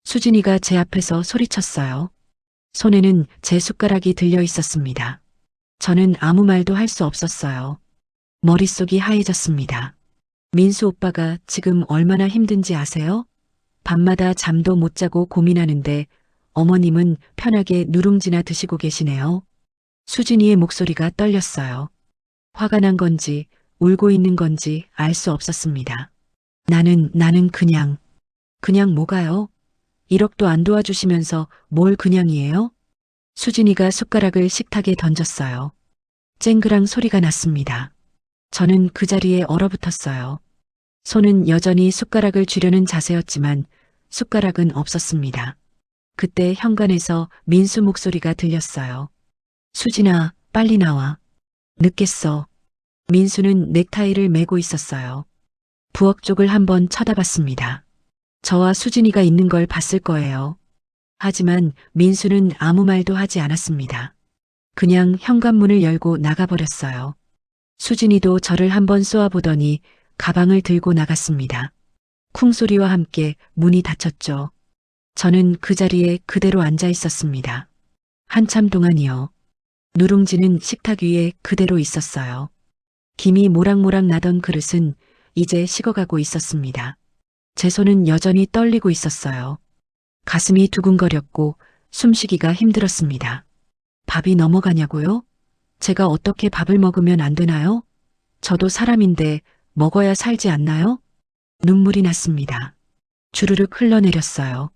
[SPEAKER 1] 수진이가 제 앞에서 소리쳤어요. 손에는 제 숟가락이 들려 있었습니다. 저는 아무 말도 할 수 없었어요. 머릿속이 하얘졌습니다. 민수 오빠가 지금 얼마나 힘든지 아세요? 밤마다 잠도 못 자고 고민하는데 어머님은 편하게 누룽지나 드시고 계시네요. 수진이의 목소리가 떨렸어요. 화가 난 건지 울고 있는 건지 알 수 없었습니다. 나는 그냥 뭐가요? 1억도 안 도와주시면서 뭘 그냥이에요? 수진이가 숟가락을 식탁에 던졌어요. 쨍그랑 소리가 났습니다. 저는 그 자리에 얼어붙었어요. 손은 여전히 숟가락을 쥐려는 자세였지만 숟가락은 없었습니다. 그때 현관에서 민수 목소리가 들렸어요. 수진아, 빨리 나와. 늦겠어. 민수는 넥타이를 매고 있었어요. 부엌 쪽을 한번 쳐다봤습니다. 저와 수진이가 있는 걸 봤을 거예요. 하지만 민수는 아무 말도 하지 않았습니다. 그냥 현관문을 열고 나가버렸어요. 수진이도 저를 한번 쏘아보더니 가방을 들고 나갔습니다. 쿵소리와 함께 문이 닫혔죠. 저는 그 자리에 그대로 앉아 있었습니다. 한참 동안이요. 누룽지는 식탁 위에 그대로 있었어요. 김이 모락모락 나던 그릇은 이제 식어가고 있었습니다. 제 손은 여전히 떨리고 있었어요. 가슴이 두근거렸고 숨쉬기가 힘들었습니다. 밥이 넘어가냐고요? 제가 어떻게 밥을 먹으면 안 되나요? 저도 사람인데 먹어야 살지 않나요? 눈물이 났습니다. 주르륵 흘러내렸어요.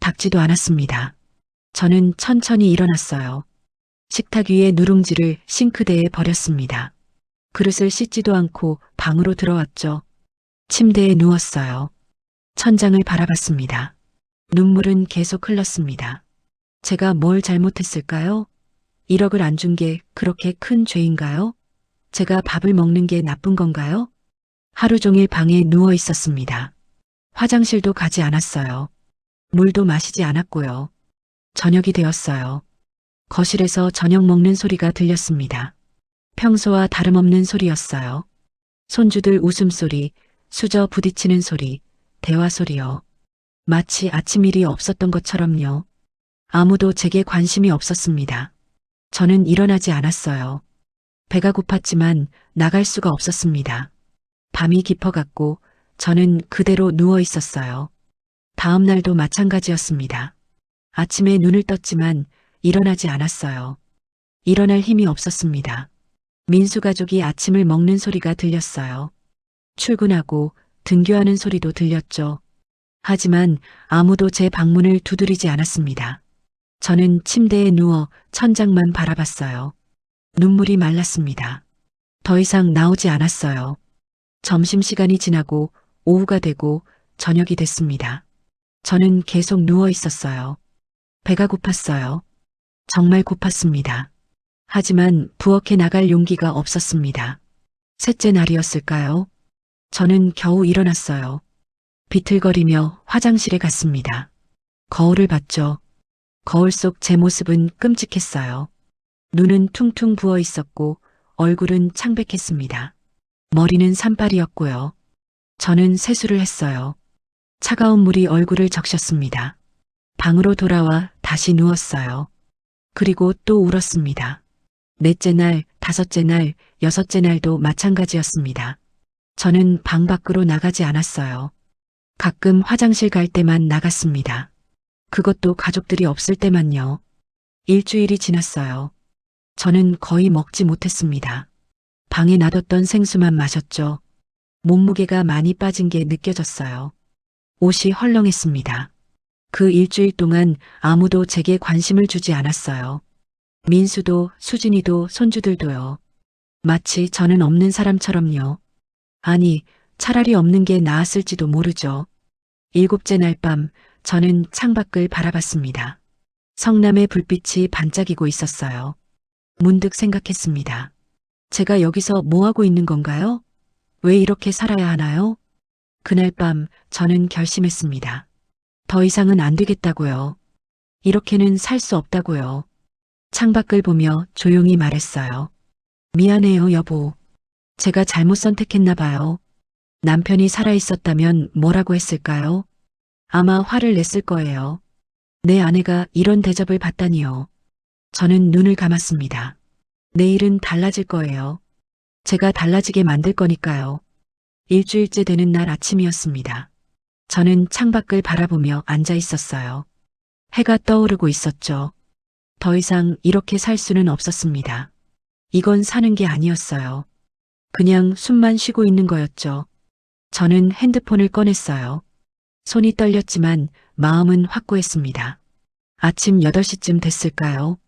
[SPEAKER 1] 닦지도 않았습니다. 저는 천천히 일어났어요. 식탁 위에 누룽지를 싱크대에 버렸습니다. 그릇을 씻지도 않고 방으로 들어왔죠. 침대에 누웠어요. 천장을 바라봤습니다. 눈물은 계속 흘렀습니다. 제가 뭘 잘못했을까요? 1억을 안 준 게 그렇게 큰 죄인가요? 제가 밥을 먹는 게 나쁜 건가요? 하루 종일 방에 누워 있었습니다. 화장실도 가지 않았어요. 물도 마시지 않았고요. 저녁이 되었어요. 거실에서 저녁 먹는 소리가 들렸습니다. 평소와 다름없는 소리였어요. 손주들 웃음소리, 수저 부딪히는 소리, 대화 소리요. 마치 아침 일이 없었던 것처럼요. 아무도 제게 관심이 없었습니다. 저는 일어나지 않았어요. 배가 고팠지만 나갈 수가 없었습니다. 밤이 깊어갔고 저는 그대로 누워 있었어요. 다음 날도 마찬가지였습니다. 아침에 눈을 떴지만 일어나지 않았어요. 일어날 힘이 없었습니다. 민수 가족이 아침을 먹는 소리가 들렸어요. 출근하고 등교하는 소리도 들렸죠. 하지만 아무도 제 방문을 두드리지 않았습니다. 저는 침대에 누워 천장만 바라봤어요. 눈물이 말랐습니다. 더 이상 나오지 않았어요. 점심시간이 지나고 오후가 되고 저녁이 됐습니다. 저는 계속 누워 있었어요. 배가 고팠어요. 정말 고팠습니다. 하지만 부엌에 나갈 용기가 없었습니다. 셋째 날이었을까요? 저는 겨우 일어났어요. 비틀거리며 화장실에 갔습니다. 거울을 봤죠. 거울 속 제 모습은 끔찍했어요. 눈은 퉁퉁 부어 있었고 얼굴은 창백했습니다. 머리는 산발이었고요. 저는 세수를 했어요. 차가운 물이 얼굴을 적셨습니다. 방으로 돌아와 다시 누웠어요. 그리고 또 울었습니다. 넷째 날, 다섯째 날, 여섯째 날도 마찬가지였습니다. 저는 방 밖으로 나가지 않았어요. 가끔 화장실 갈 때만 나갔습니다. 그것도 가족들이 없을 때만요. 일주일이 지났어요. 저는 거의 먹지 못했습니다. 방에 놔뒀던 생수만 마셨죠. 몸무게가 많이 빠진 게 느껴졌어요. 옷이 헐렁했습니다. 그 일주일 동안 아무도 제게 관심을 주지 않았어요. 민수도 수진이도 손주들도요. 마치 저는 없는 사람처럼요. 아니, 차라리 없는 게 나았을지도 모르죠. 일곱째 날 밤 저는 창밖을 바라봤습니다. 성남의 불빛이 반짝이고 있었어요. 문득 생각했습니다. 제가 여기서 뭐 하고 있는 건가요? 왜 이렇게 살아야 하나요? 그날 밤 저는 결심했습니다. 더 이상은 안 되겠다고요. 이렇게는 살 수 없다고요. 창밖을 보며 조용히 말했어요. 미안해요, 여보. 제가 잘못 선택했나 봐요. 남편이 살아있었다면 뭐라고 했을까요? 아마 화를 냈을 거예요. 내 아내가 이런 대접을 받다니요. 저는 눈을 감았습니다. 내일은 달라질 거예요. 제가 달라지게 만들 거니까요. 일주일째 되는 날 아침이었습니다. 저는 창밖을 바라보며 앉아 있었어요. 해가 떠오르고 있었죠. 더 이상 이렇게 살 수는 없었습니다. 이건 사는 게 아니었어요. 그냥 숨만 쉬고 있는 거였죠. 저는 핸드폰을 꺼냈어요. 손이 떨렸지만 마음은 확고했습니다. 아침 8시쯤 됐을까요?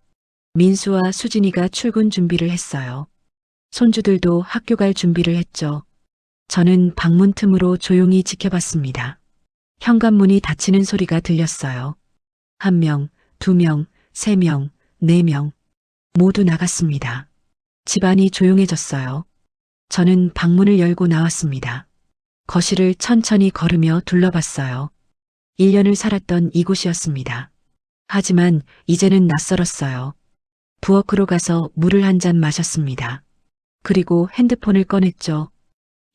[SPEAKER 1] 민수와 수진이가 출근 준비를 했어요. 손주들도 학교 갈 준비를 했죠. 저는 방문 틈으로 조용히 지켜봤습니다. 현관문이 닫히는 소리가 들렸어요. 1명, 2명, 3명, 4명. 모두 나갔습니다. 집안이 조용해졌어요. 저는 방문을 열고 나왔습니다. 거실을 천천히 걸으며 둘러봤어요. 1년을 살았던 이곳이었습니다. 하지만 이제는 낯설었어요. 부엌으로 가서 물을 한 잔 마셨습니다. 그리고 핸드폰을 꺼냈죠.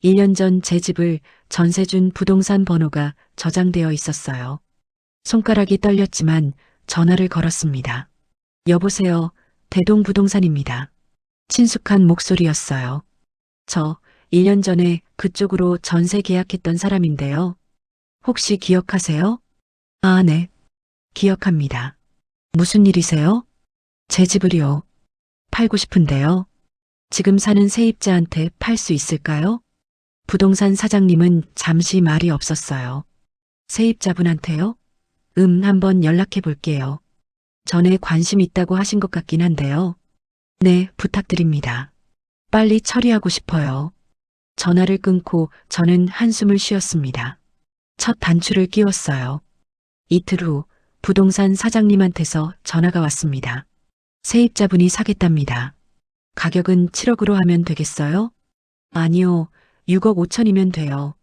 [SPEAKER 1] 1년 전 제 집을 전세준 부동산 번호가 저장되어 있었어요. 손가락이 떨렸지만 전화를 걸었습니다. 여보세요. 대동부동산입니다. 친숙한 목소리였어요. 저 1년 전에 그쪽으로 전세 계약했던 사람인데요. 혹시 기억하세요? 아, 네. 기억합니다. 무슨 일이세요? 제 집을요. 팔고 싶은데요. 지금 사는 세입자한테 팔 수 있을까요? 부동산 사장님은 잠시 말이 없었어요. 세입자분한테요? 한번 연락해 볼게요. 전에 관심 있다고 하신 것 같긴 한데요. 네, 부탁드립니다. 빨리 처리하고 싶어요. 전화를 끊고 저는 한숨을 쉬었습니다. 첫 단추를 끼웠어요. 이틀 후 부동산 사장님한테서 전화가 왔습니다. 세입자분이 사겠답니다. 가격은 7억으로 하면 되겠어요? 아니요, 6억 5천이면 돼요.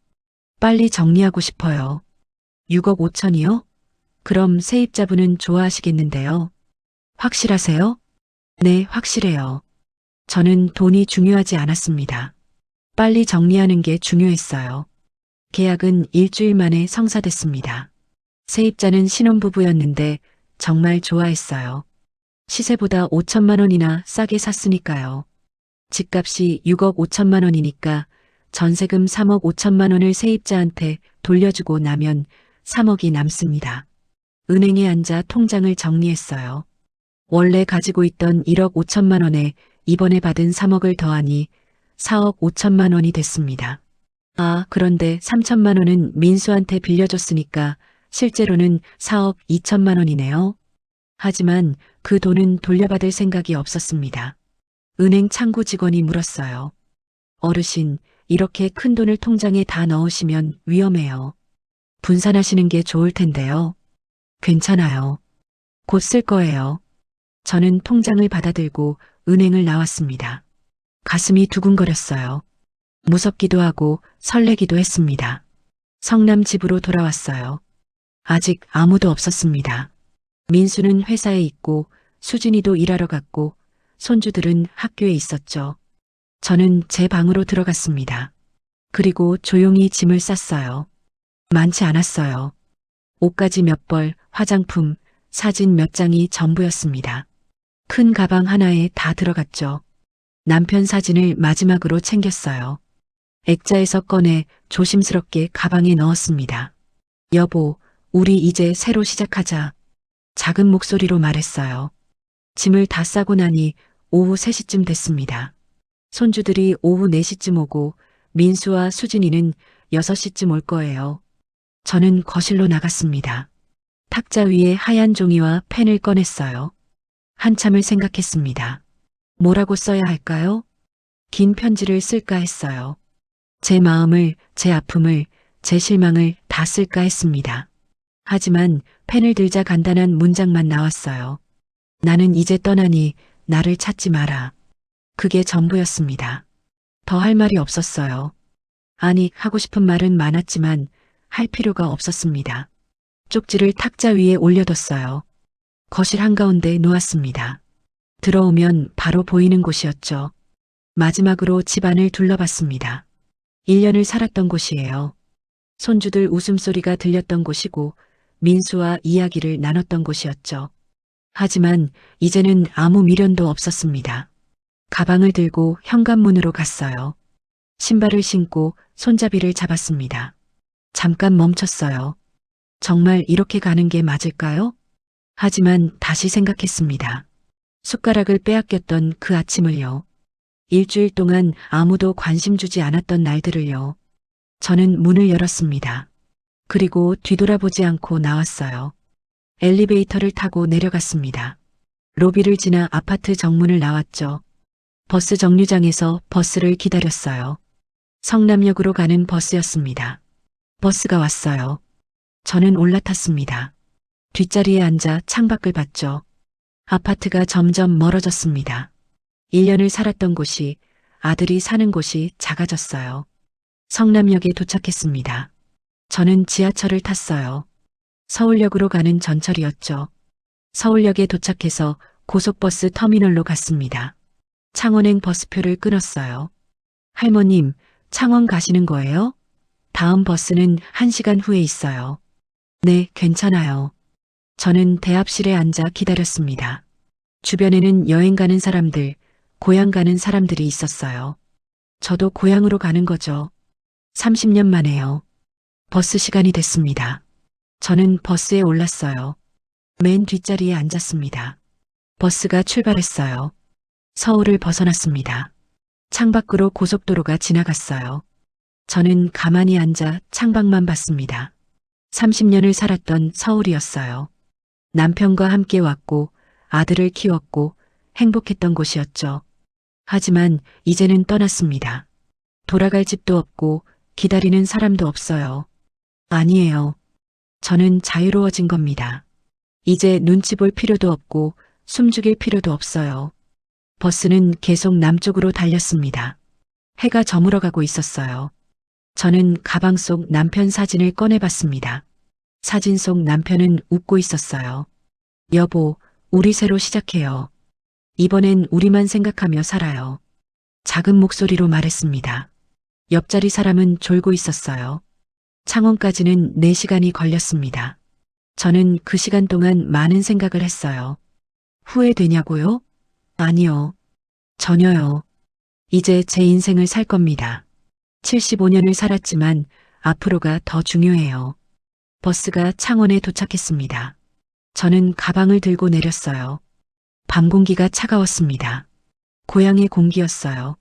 [SPEAKER 1] 빨리 정리하고 싶어요. 6억 5천이요? 그럼 세입자분은 좋아하시겠는데요. 확실하세요? 네, 확실해요. 저는 돈이 중요하지 않았습니다. 빨리 정리하는 게 중요했어요. 계약은 일주일 만에 성사됐습니다. 세입자는 신혼부부였는데 정말 좋아했어요. 시세보다 5천만 원이나 싸게 샀으니까요. 집값이 6억 5천만 원이니까 전세금 3억 5천만 원을 세입자한테 돌려주고 나면 3억이 남습니다. 은행에 앉아 통장을 정리했어요. 원래 가지고 있던 1억 5천만 원에 이번에 받은 3억을 더하니 4억 5천만 원이 됐습니다. 아, 그런데 3천만 원은 민수한테 빌려줬으니까 실제로는 4억 2천만 원이네요. 하지만 그 돈은 돌려받을 생각이 없었습니다. 은행 창구 직원이 물었어요. 어르신, 이렇게 큰 돈을 통장에 다 넣으시면 위험해요. 분산하시는 게 좋을 텐데요. 괜찮아요. 곧 쓸 거예요. 저는 통장을 받아들고 은행을 나왔습니다. 가슴이 두근거렸어요. 무섭기도 하고 설레기도 했습니다. 성남 집으로 돌아왔어요. 아직 아무도 없었습니다. 민수는 회사에 있고 수진이도 일하러 갔고 손주들은 학교에 있었죠. 저는 제 방으로 들어갔습니다. 그리고 조용히 짐을 쌌어요. 많지 않았어요. 옷가지 몇 벌, 화장품, 사진 몇 장이 전부였습니다. 큰 가방 하나에 다 들어갔죠. 남편 사진을 마지막으로 챙겼어요. 액자에서 꺼내 조심스럽게 가방에 넣었습니다. 여보, 우리 이제 새로 시작하자. 작은 목소리로 말했어요. 짐을 다 싸고 나니 오후 3시쯤 됐습니다. 손주들이 오후 4시쯤 오고 민수와 수진이는 6시쯤 올 거예요. 저는 거실로 나갔습니다. 탁자 위에 하얀 종이와 펜을 꺼냈어요. 한참을 생각했습니다. 뭐라고 써야 할까요? 긴 편지를 쓸까 했어요. 제 마음을, 제 아픔을, 제 실망을 다 쓸까 했습니다. 하지만 펜을 들자 간단한 문장만 나왔어요. 나는 이제 떠나니 나를 찾지 마라. 그게 전부였습니다. 더 할 말이 없었어요. 아니, 하고 싶은 말은 많았지만 할 필요가 없었습니다. 쪽지를 탁자 위에 올려뒀어요. 거실 한가운데 놓았습니다. 들어오면 바로 보이는 곳이었죠. 마지막으로 집안을 둘러봤습니다. 1년을 살았던 곳이에요. 손주들 웃음소리가 들렸던 곳이고 민수와 이야기를 나눴던 곳이었죠. 하지만 이제는 아무 미련도 없었습니다. 가방을 들고 현관문으로 갔어요. 신발을 신고 손잡이를 잡았습니다. 잠깐 멈췄어요. 정말 이렇게 가는 게 맞을까요? 하지만 다시 생각했습니다. 숟가락을 빼앗겼던 그 아침을요. 일주일 동안 아무도 관심 주지 않았던 날들을요. 저는 문을 열었습니다. 그리고 뒤돌아보지 않고 나왔어요. 엘리베이터를 타고 내려갔습니다. 로비를 지나 아파트 정문을 나왔죠. 버스 정류장에서 버스를 기다렸어요. 성남역으로 가는 버스였습니다. 버스가 왔어요. 저는 올라탔습니다. 뒷자리에 앉아 창밖을 봤죠. 아파트가 점점 멀어졌습니다. 1년을 살았던 곳이, 아들이 사는 곳이 작아졌어요. 성남역에 도착했습니다. 저는 지하철을 탔어요. 서울역으로 가는 전철이었죠. 서울역에 도착해서 고속버스 터미널로 갔습니다. 창원행 버스표를 끊었어요. 할머님, 창원 가시는 거예요? 다음 버스는 1시간 후에 있어요. 네, 괜찮아요. 저는 대합실에 앉아 기다렸습니다. 주변에는 여행 가는 사람들, 고향 가는 사람들이 있었어요. 저도 고향으로 가는 거죠. 30년 만에요. 버스 시간이 됐습니다. 저는 버스에 올랐어요. 맨 뒷자리에 앉았습니다. 버스가 출발했어요. 서울을 벗어났습니다. 창밖으로 고속도로가 지나갔어요. 저는 가만히 앉아 창밖만 봤습니다. 30년을 살았던 서울이었어요. 남편과 함께 왔고 아들을 키웠고 행복했던 곳이었죠. 하지만 이제는 떠났습니다. 돌아갈 집도 없고 기다리는 사람도 없어요. 아니에요. 저는 자유로워진 겁니다. 이제 눈치 볼 필요도 없고 숨죽일 필요도 없어요. 버스는 계속 남쪽으로 달렸습니다. 해가 저물어가고 있었어요. 저는 가방 속 남편 사진을 꺼내봤습니다. 사진 속 남편은 웃고 있었어요. 여보, 우리 새로 시작해요. 이번엔 우리만 생각하며 살아요. 작은 목소리로 말했습니다. 옆자리 사람은 졸고 있었어요. 창원까지는 4시간이 걸렸습니다. 저는 그 시간 동안 많은 생각을 했어요. 후회되냐고요? 아니요. 전혀요. 이제 제 인생을 살 겁니다. 75년을 살았지만 앞으로가 더 중요해요. 버스가 창원에 도착했습니다. 저는 가방을 들고 내렸어요. 밤 공기가 차가웠습니다. 고향의 공기였어요.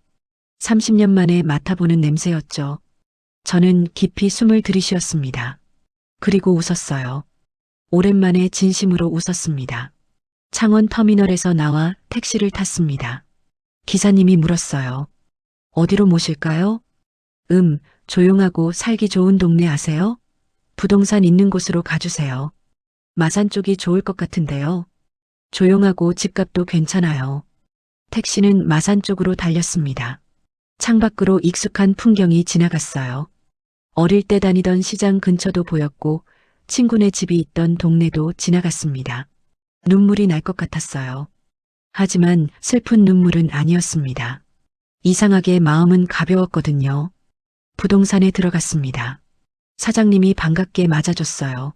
[SPEAKER 1] 30년 만에 맡아보는 냄새였죠. 저는 깊이 숨을 들이쉬었습니다. 그리고 웃었어요. 오랜만에 진심으로 웃었습니다. 창원 터미널에서 나와 택시를 탔습니다. 기사님이 물었어요. 어디로 모실까요? 조용하고 살기 좋은 동네 아세요? 부동산 있는 곳으로 가주세요. 마산 쪽이 좋을 것 같은데요. 조용하고 집값도 괜찮아요. 택시는 마산 쪽으로 달렸습니다. 창밖으로 익숙한 풍경이 지나갔어요. 어릴 때 다니던 시장 근처도 보였고 친구네 집이 있던 동네도 지나갔습니다. 눈물이 날 것 같았어요. 하지만 슬픈 눈물은 아니었습니다. 이상하게 마음은 가벼웠거든요. 부동산에 들어갔습니다. 사장님이 반갑게 맞아줬어요.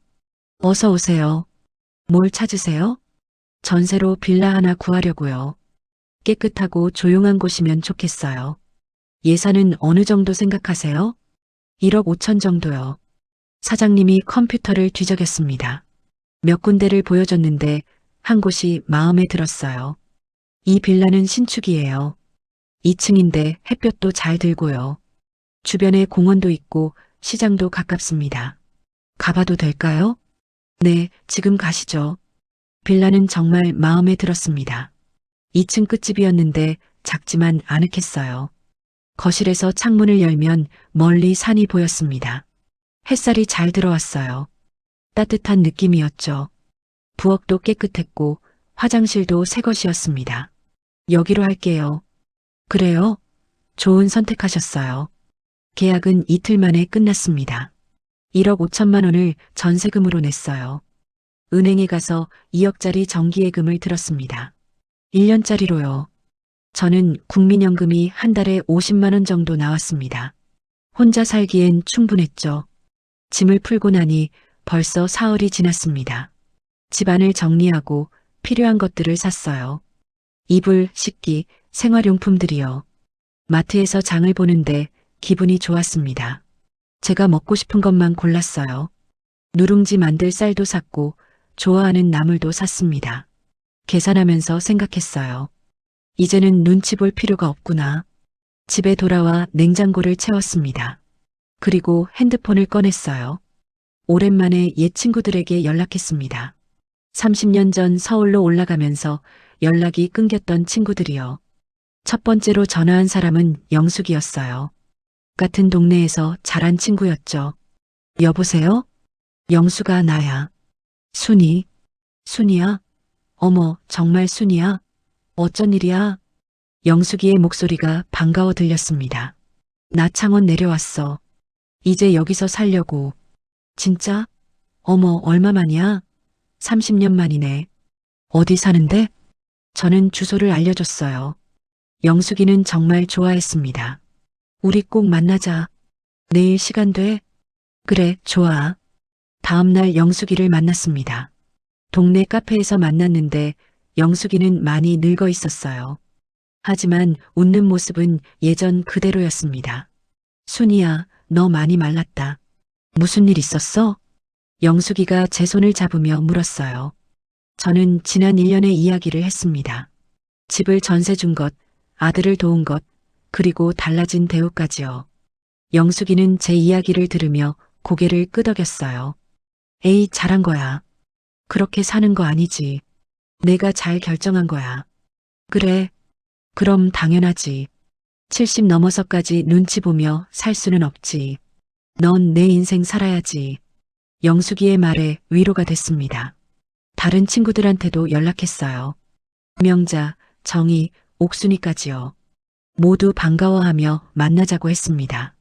[SPEAKER 1] 어서 오세요. 뭘 찾으세요? 전세로 빌라 하나 구하려고요. 깨끗하고 조용한 곳이면 좋겠어요. 예산은 어느 정도 생각하세요? 1억 5천 정도요. 사장님이 컴퓨터를 뒤적였습니다. 몇 군데를 보여줬는데 한 곳이 마음에 들었어요. 이 빌라는 신축이에요. 2층인데 햇볕도 잘 들고요. 주변에 공원도 있고 시장도 가깝습니다. 가봐도 될까요? 네, 지금 가시죠. 빌라는 정말 마음에 들었습니다. 2층 끝집이었는데 작지만 아늑했어요. 거실에서 창문을 열면 멀리 산이 보였습니다. 햇살이 잘 들어왔어요. 따뜻한 느낌이었죠. 부엌도 깨끗했고 화장실도 새 것이었습니다. 여기로 할게요. 그래요? 좋은 선택하셨어요. 계약은 이틀 만에 끝났습니다. 1억 5천만 원을 전세금으로 냈어요. 은행에 가서 2억짜리 정기예금을 들었습니다. 1년짜리로요. 저는 국민연금이 한 달에 50만 원 정도 나왔습니다. 혼자 살기엔 충분했죠. 짐을 풀고 나니 벌써 사흘이 지났습니다. 집안을 정리하고 필요한 것들을 샀어요. 이불, 식기, 생활용품들이요. 마트에서 장을 보는데 기분이 좋았습니다. 제가 먹고 싶은 것만 골랐어요. 누룽지 만들 쌀도 샀고 좋아하는 나물도 샀습니다. 계산하면서 생각했어요. 이제는 눈치 볼 필요가 없구나. 집에 돌아와 냉장고를 채웠습니다. 그리고 핸드폰을 꺼냈어요. 오랜만에 옛 친구들에게 연락했습니다. 30년 전 서울로 올라가면서 연락이 끊겼던 친구들이요. 첫 번째로 전화한 사람은 영숙이었어요. 같은 동네에서 자란 친구였죠. 여보세요? 영수가 나야. 순이. 순이야? 어머, 정말 순이야? 어쩐 일이야? 영숙이의 목소리가 반가워 들렸습니다. 나 창원 내려왔어. 이제 여기서 살려고. 진짜? 어머, 얼마만이야? 30년 만이네. 어디 사는데? 저는 주소를 알려줬어요. 영숙이는 정말 좋아했습니다. 우리 꼭 만나자. 내일 시간 돼? 그래, 좋아. 다음날 영숙이를 만났습니다. 동네 카페에서 만났는데 영숙이는 많이 늙어 있었어요. 하지만 웃는 모습은 예전 그대로였습니다. 순이야, 너 많이 말랐다. 무슨 일 있었어? 영숙이가 제 손을 잡으며 물었어요. 저는 지난 1년의 이야기를 했습니다. 집을 전세 준 것, 아들을 도운 것, 그리고 달라진 대우까지요. 영숙이는 제 이야기를 들으며 고개를 끄덕였어요. 에이, 잘한 거야. 그렇게 사는 거 아니지. 내가 잘 결정한 거야. 그래. 그럼 당연하지. 70 넘어서까지 눈치 보며 살 수는 없지. 넌 내 인생 살아야지. 영숙이의 말에 위로가 됐습니다. 다른 친구들한테도 연락했어요. 명자, 정희, 옥순이까지요. 모두 반가워하며 만나자고 했습니다.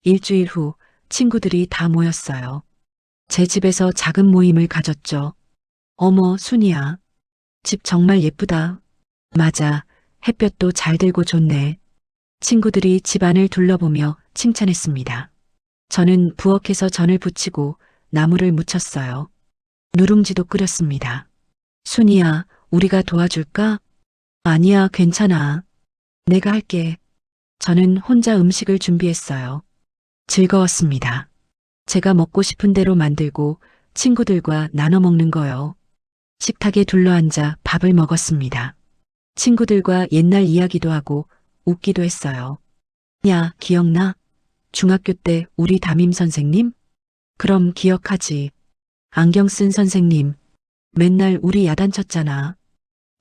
[SPEAKER 1] 일주일 후 친구들이 다 모였어요. 제 집에서 작은 모임을 가졌죠. 어머, 순이야. 집 정말 예쁘다. 맞아. 햇볕도 잘 들고 좋네. 친구들이 집안을 둘러보며 칭찬했습니다. 저는 부엌에서 전을 부치고 나물을 무쳤어요. 누룽지도 끓였습니다. 순이야, 우리가 도와줄까? 아니야, 괜찮아. 내가 할게. 저는 혼자 음식을 준비했어요. 즐거웠습니다. 제가 먹고 싶은 대로 만들고 친구들과 나눠 먹는 거요. 식탁에 둘러앉아 밥을 먹었습니다. 친구들과 옛날 이야기도 하고 웃기도 했어요. 야, 기억나? 중학교 때 우리 담임 선생님? 그럼 기억하지. 안경 쓴 선생님. 맨날 우리 야단쳤잖아.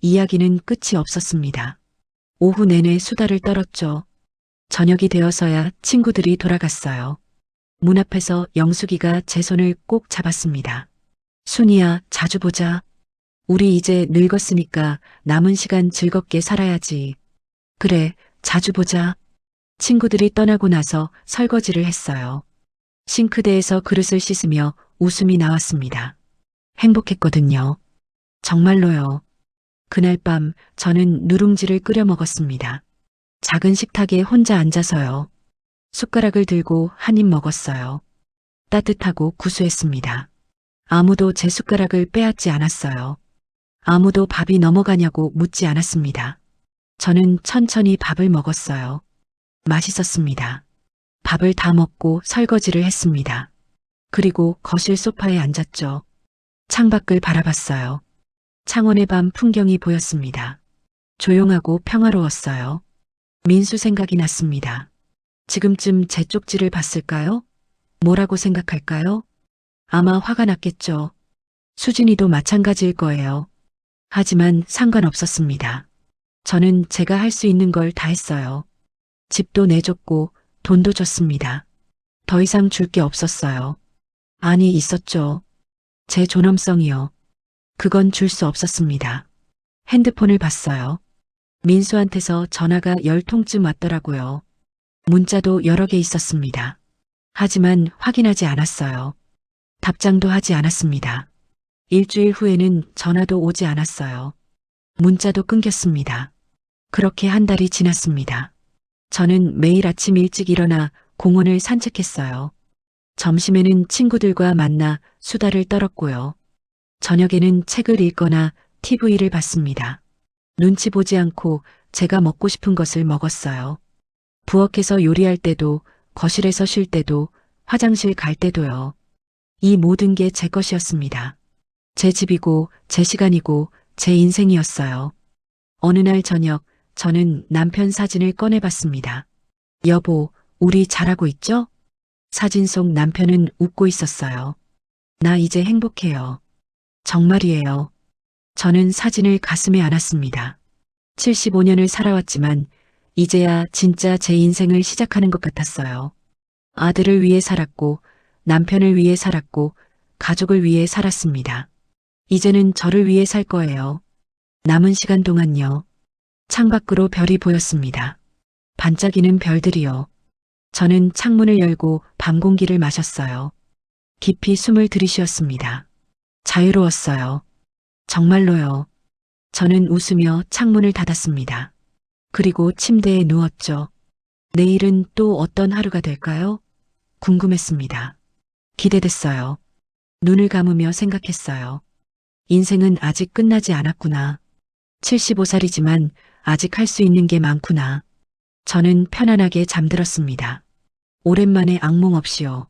[SPEAKER 1] 이야기는 끝이 없었습니다. 오후 내내 수다를 떨었죠. 저녁이 되어서야 친구들이 돌아갔어요. 문 앞에서 영숙이가 제 손을 꼭 잡았습니다. 순이야, 자주 보자. 우리 이제 늙었으니까 남은 시간 즐겁게 살아야지. 그래, 자주 보자. 친구들이 떠나고 나서 설거지를 했어요. 싱크대에서 그릇을 씻으며 웃음이 나왔습니다. 행복했거든요. 정말로요. 그날 밤 저는 누룽지를 끓여 먹었습니다. 작은 식탁에 혼자 앉아서요. 숟가락을 들고 한 입 먹었어요. 따뜻하고 구수했습니다. 아무도 제 숟가락을 빼앗지 않았어요. 아무도 밥이 넘어가냐고 묻지 않았습니다. 저는 천천히 밥을 먹었어요. 맛있었습니다. 밥을 다 먹고 설거지를 했습니다. 그리고 거실 소파에 앉았죠. 창밖을 바라봤어요. 창원의 밤 풍경이 보였습니다. 조용하고 평화로웠어요. 민수 생각이 났습니다. 지금쯤 제 쪽지를 봤을까요? 뭐라고 생각할까요? 아마 화가 났겠죠. 수진이도 마찬가지일 거예요. 하지만 상관없었습니다. 저는 제가 할 수 있는 걸 다 했어요. 집도 내줬고 돈도 줬습니다. 더 이상 줄 게 없었어요. 아니, 있었죠. 제 존엄성이요. 그건 줄 수 없었습니다. 핸드폰을 봤어요. 민수한테서 전화가 10통쯤 왔더라고요. 문자도 여러 개 있었습니다. 하지만 확인하지 않았어요. 답장도 하지 않았습니다. 일주일 후에는 전화도 오지 않았어요. 문자도 끊겼습니다. 그렇게 한 달이 지났습니다. 저는 매일 아침 일찍 일어나 공원을 산책했어요. 점심에는 친구들과 만나 수다를 떨었고요. 저녁에는 책을 읽거나 TV를 봤습니다. 눈치 보지 않고 제가 먹고 싶은 것을 먹었어요. 부엌에서 요리할 때도, 거실에서 쉴 때도, 화장실 갈 때도요. 이 모든 게 제 것이었습니다. 제 집이고, 제 시간이고, 제 인생이었어요. 어느 날 저녁, 저는 남편 사진을 꺼내봤습니다. 여보, 우리 잘하고 있죠? 사진 속 남편은 웃고 있었어요. 나 이제 행복해요. 정말이에요. 저는 사진을 가슴에 안았습니다. 75년을 살아왔지만 이제야 진짜 제 인생을 시작하는 것 같았어요. 아들을 위해 살았고 남편을 위해 살았고 가족을 위해 살았습니다. 이제는 저를 위해 살 거예요. 남은 시간 동안요. 창밖으로 별이 보였습니다. 반짝이는 별들이요. 저는 창문을 열고 밤 공기를 마셨어요. 깊이 숨을 들이쉬었습니다. 자유로웠어요. 정말로요. 저는 웃으며 창문을 닫았습니다. 그리고 침대에 누웠죠. 내일은 또 어떤 하루가 될까요? 궁금했습니다. 기대됐어요. 눈을 감으며 생각했어요. 인생은 아직 끝나지 않았구나. 75살이지만 아직 할 수 있는 게 많구나. 저는 편안하게 잠들었습니다. 오랜만에 악몽 없이요.